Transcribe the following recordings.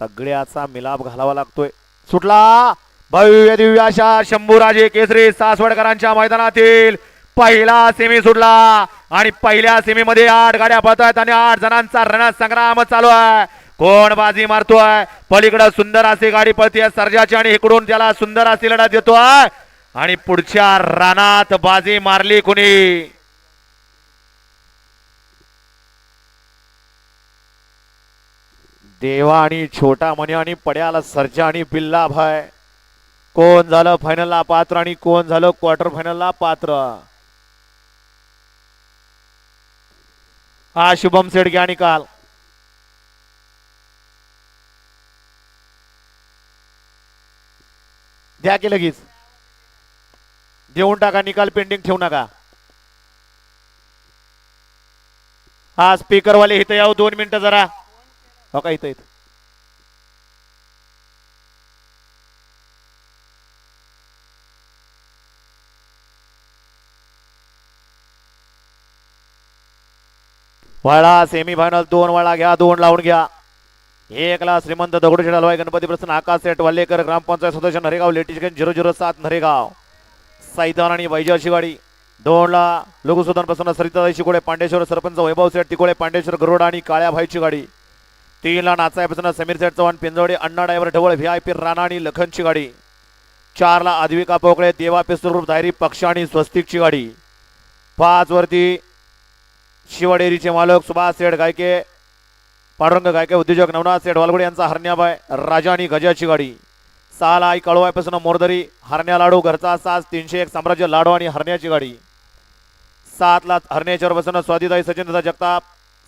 सगळ्याचा मिलाप घालावा लागतोय. सुटला भव्य दिव्य अशा शंभूराजे केसरी सासवडकरांच्या मैदानातील पहिला सेमी सुटला आणि पहिल्या सेमीमध्ये 8 गाड्या पळतायत आणि 8 जणांचा रणसंग्राम चालू आहे. कोण बाजी मारतोय? पलीकडे सुंदर अशी गाडी पळतीये सर्जाची आणि इकडून त्याला सुंदर अशी लढत देतोय आणि पुढच्या रानात बाजी मारली कुणी? देवा आणि छोटा मणी आणि पड्याला सर्जा आणि बिल्ला भाई. कोण झालं फायनलला पात्र आणि कोण झालं क्वार्टर फायनलला पात्र? हा शुभम सेडगे आणि काल द्या की लगेच देऊन टाका. निकाल पेंडिंग ठेवू नका. हा स्पीकर वाले इथं याव 2 मिनिटं जरा. हो का इथं वळा सेमीफायनल 2 वळा घ्या 2 लावून घ्या. 1 ला श्रीमंत दगडूशेठ हलवाई गणपती प्रसन्न आकाश सेठ वाल्लेकर ग्रामपंचायत सदस्य नरेगाव लेटिशगंज 007 नरेगाव सैतान आणि वैजाची गाडी. 2 ला लघुसुदन प्रसन्न सरिताताई शिकोळे पांडेश्वर सरपंच वैभव सेठ तिकोळे पांडेश्वर गरुड आणि काळ्या भाईची गाडी. 3 ला नाचाय प्रसन्न समीर सेठ चव्हाण पिंजवडे अण्णा ड्रायव्हर ढवळ VIP राणा आणि लखनची गाडी. 4 ला आद्विका पोकळे देवा पिस्तूल ग्रुप धायरी पक्ष आणि स्वस्तिकची गाडी. 5 वरती शिवडेरीचे मालक सुभाष सेठ गायके पांडुरंग गायके उद्योजक नवनाथ सेठ वालगुडे यांचा हरण्याबाय राजा आणि गजाची गाडी. 6 ला आई कळवायपासून मोरदरी हरण्या लाडू घरचा साज 301 साम्राज्य लाडू आणि हरण्याची गाडी. 7 ला हरण्याच्यावर बसून स्वादिताई सचिन जगताप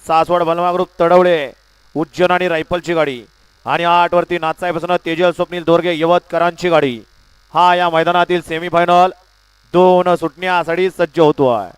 सासवड बलमा ग्रुप तडवळे उज्जैन आणि रायफलची गाडी. आणि 8 वरती नाचायपासून तेजल स्वप्नील दोरगे यवतकरांची गाडी. हा या मैदानातील सेमीफायनल 2 सुटण्यासाठी सज्ज होतो आहे.